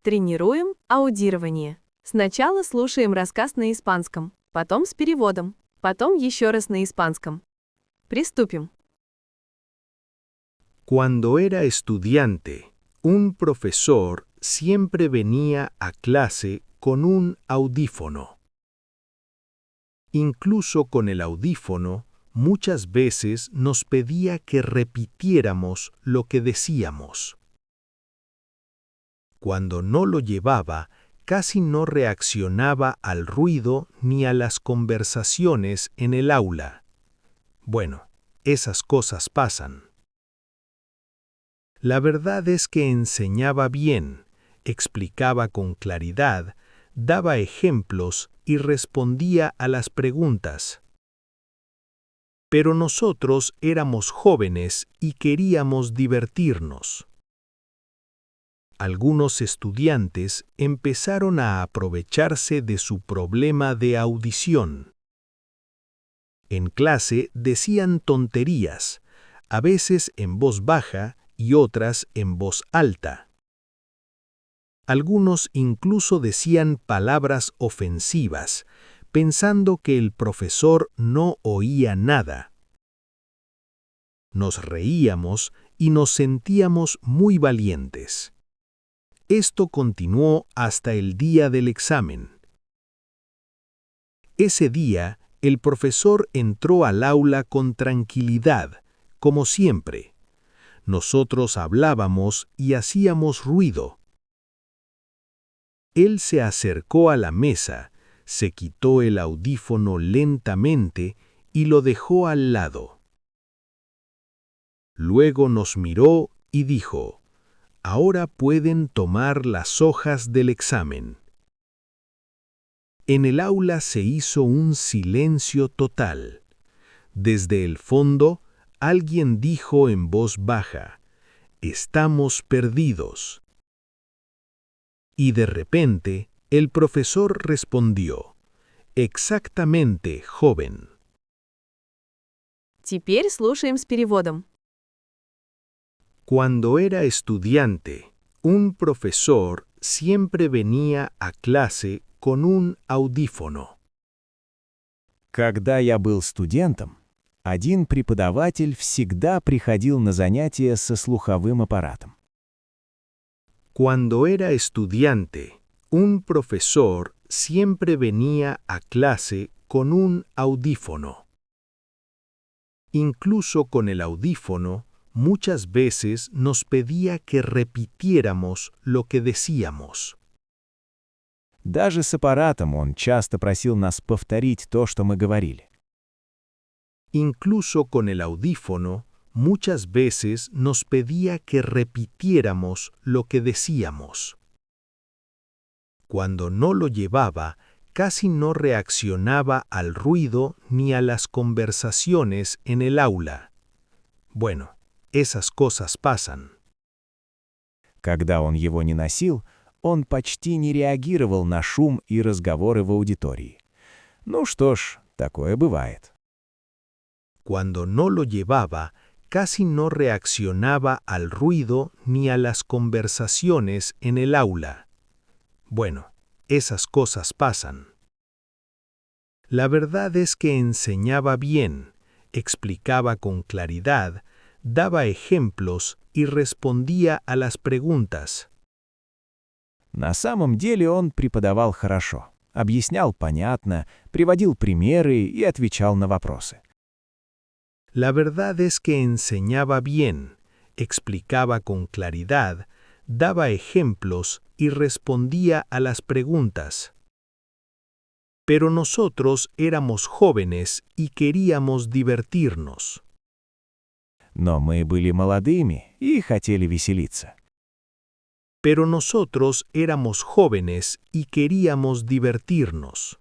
Тренируем аудирование. Сначала слушаем рассказ на испанском, потом с переводом, потом еще раз на испанском. Приступим. Cuando era estudiante, un profesor siempre venía a clase con un audífono. Incluso con el audífono, muchas veces nos pedía que repitiéramos lo que decíamos. Cuando no lo llevaba, casi no reaccionaba al ruido ni a las conversaciones en el aula. Bueno, esas cosas pasan. La verdad es que enseñaba bien, explicaba con claridad, daba ejemplos y respondía a las preguntas. Pero nosotros éramos jóvenes y queríamos divertirnos. Algunos estudiantes empezaron a aprovecharse de su problema de audición. En clase decían tonterías, a veces en voz baja y otras en voz alta. Algunos incluso decían palabras ofensivas, pensando que el profesor no oía nada. Nos reíamos y nos sentíamos muy valientes. Esto continuó hasta el día del examen. Ese día, el profesor entró al aula con tranquilidad, como siempre. Nosotros hablábamos y hacíamos ruido. Él se acercó a la mesa, se quitó el audífono lentamente y lo dejó al lado. Luego nos miró y dijo: «Ahora pueden tomar las hojas del examen». En el aula se hizo un silencio total. Desde el fondo, alguien dijo en voz baja: «Estamos perdidos». Y de repente, el profesor respondió: «Exactamente, joven». Теперь слушаем с переводом. Cuando era estudiante, un profesor siempre venía a clase con un audífono. Когда я был студентом, один преподаватель всегда приходил на занятия со слуховым аппаратом. Cuando era estudiante, un profesor siempre venía a clase con un audífono. Incluso con el audífono, muchas veces nos pedía que repitiéramos lo que decíamos. Даже с аппаратом он часто просил нас повторить то, что мы говорили. Incluso con el audífono, muchas veces nos pedía que repitiéramos lo que decíamos. Cuando no lo llevaba, casi no reaccionaba al ruido ni a las conversaciones en el aula. Bueno, esas cosas pasan. Когда он его не носил, он почти не реагировал на шум и разговоры в аудитории. Ну что ж, такое бывает. Cuando no lo llevaba, casi no reaccionaba al ruido ni a las conversaciones en el aula. Bueno, esas cosas pasan. La verdad es que enseñaba bien, explicaba con claridad, daba ejemplos y respondía a las preguntas. На самом деле он преподавал хорошо, объяснял понятно, приводил примеры и отвечал на вопросы. La verdad es que enseñaba bien, explicaba con claridad, daba ejemplos y respondía a las preguntas. Pero nosotros éramos jóvenes y queríamos divertirnos. Но мы были молодыми и хотели веселиться. Pero nosotros éramos jóvenes y queríamos divertirnos.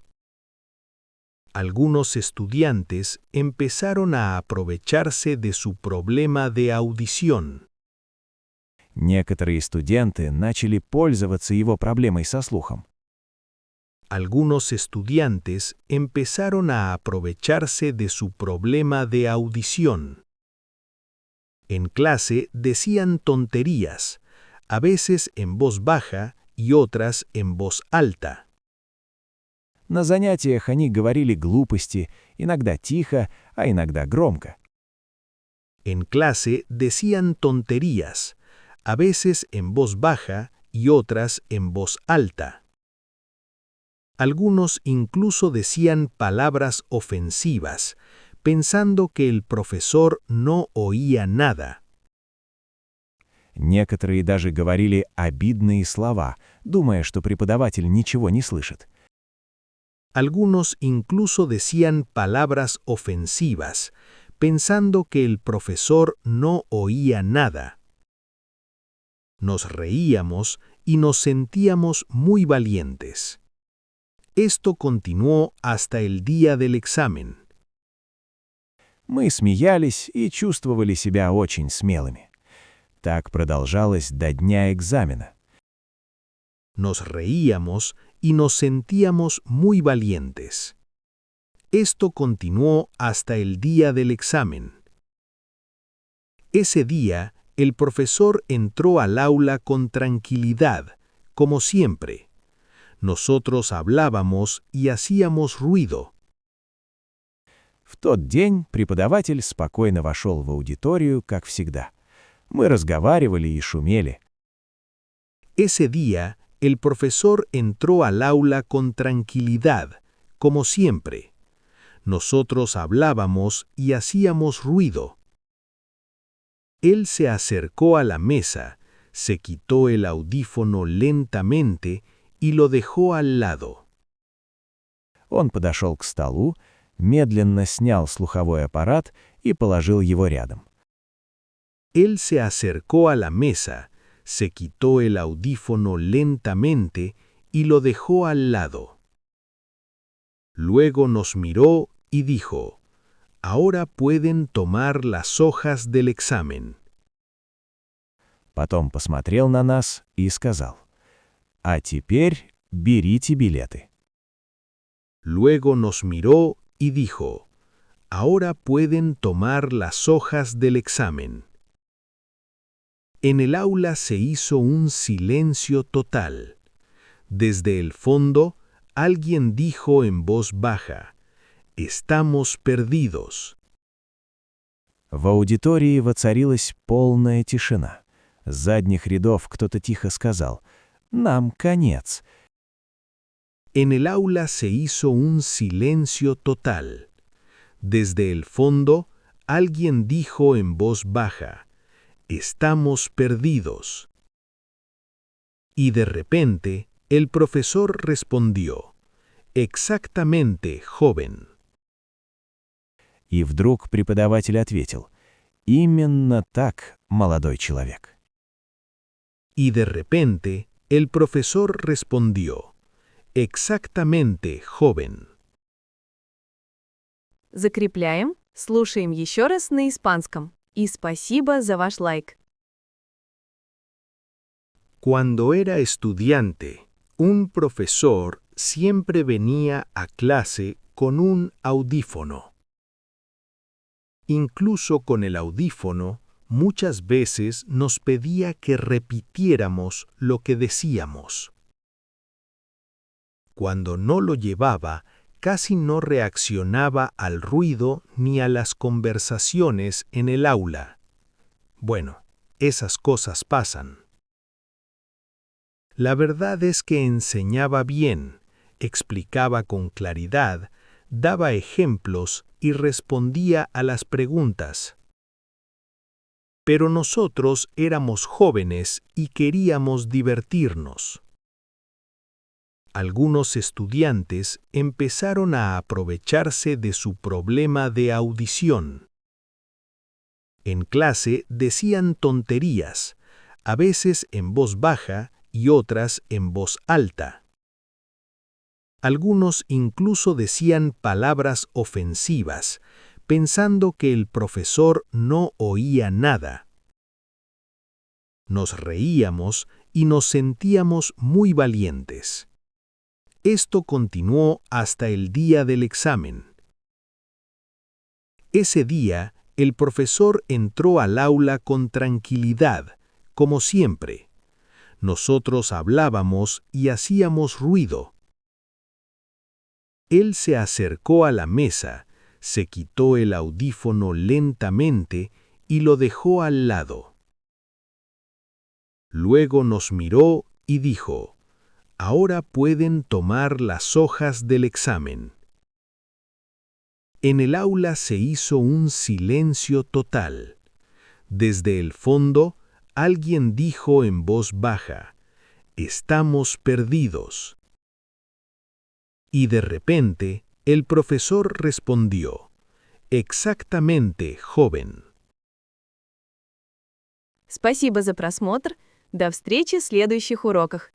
Algunos estudiantes empezaron a aprovecharse de su problema de audición. Некоторые студенты начали пользоваться его проблемой со слухом. Algunos estudiantes empezaron a aprovecharse de su problema de audición. En clase decían tonterías, a veces en voz baja y otras en voz alta. На занятиях они говорили глупости, иногда тихо, а иногда громко. En clase decían tonterías, a veces en voz baja y otras en voz alta. Algunos incluso decían palabras ofensivas, pensando que el profesor no oía nada. Некоторые даже говорили обидные слова, думая, что преподаватель ничего не слышит. Algunos incluso decían palabras ofensivas, pensando que el profesor no oía nada. Nos reíamos y nos sentíamos muy valientes. Esto continuó hasta el día del examen. Мы смеялись и чувствовали себя очень смелыми. Так продолжалось до дня экзамена. Nos reíamos y nos sentíamos muy valientes. Esto continuó hasta el día del examen. Ese día, el profesor entró al aula con tranquilidad, como siempre. Nosotros hablábamos y hacíamos ruido. В тот день преподаватель спокойно вошел в аудиторию, как всегда. Мы разговаривали и шумели. Ese día, el profesor entró al aula con tranquilidad, como siempre. Nosotros hablábamos y hacíamos ruido. Él se acercó a la mesa, se quitó el audífono lentamente y lo dejó al lado. Он подошел к столу, медленно снял слуховой аппарат и положил его рядом. Él se acercó a la mesa, se quitó el audífono lentamente y lo dejó al lado. Luego nos miró y dijo, «Ahora pueden tomar las hojas del examen». Потом посмотрел на нас и сказал: «А теперь берите билеты». Luego nos miró y dijo, «Ahora pueden tomar las hojas del examen». En el aula se hizo un silencio total. Desde el fondo, alguien dijo en voz baja, «Estamos perdidos». В аудитории воцарилась полная тишина. С задних рядов кто-то тихо сказал: «Нам конец». En el aula se hizo un silencio total. Desde el fondo, alguien dijo en voz baja, «Estamos perdidos». Y de repente, el profesor respondió, «Exactamente, joven». И вдруг преподаватель ответил: «Именно так, молодой человек». Y de repente, el profesor respondió, «Exactamente, joven». Закрепляем, слушаем еще раз на испанском. И спасибо за ваш лайк. Cuando era estudiante, un profesor siempre venía a clase con un audífono. Incluso con el audífono, muchas veces nos pedía que repitiéramos lo que decíamos. Cuando no lo llevaba, casi no reaccionaba al ruido ni a las conversaciones en el aula. Bueno, esas cosas pasan. La verdad es que enseñaba bien, explicaba con claridad, daba ejemplos y respondía a las preguntas. Pero nosotros éramos jóvenes y queríamos divertirnos. Algunos estudiantes empezaron a aprovecharse de su problema de audición. En clase decían tonterías, a veces en voz baja y otras en voz alta. Algunos incluso decían palabras ofensivas, pensando que el profesor no oía nada. Nos reíamos y nos sentíamos muy valientes. Esto continuó hasta el día del examen. Ese día, el profesor entró al aula con tranquilidad, como siempre. Nosotros hablábamos y hacíamos ruido. Él se acercó a la mesa, se quitó el audífono lentamente y lo dejó al lado. Luego nos miró y dijo, «Ahora pueden tomar las hojas del examen». En el aula se hizo un silencio total. Desde el fondo, alguien dijo en voz baja, «Estamos perdidos». Y de repente, el profesor respondió, «Exactamente, joven». Спасибо за просмотр. До встречи в следующих уроках.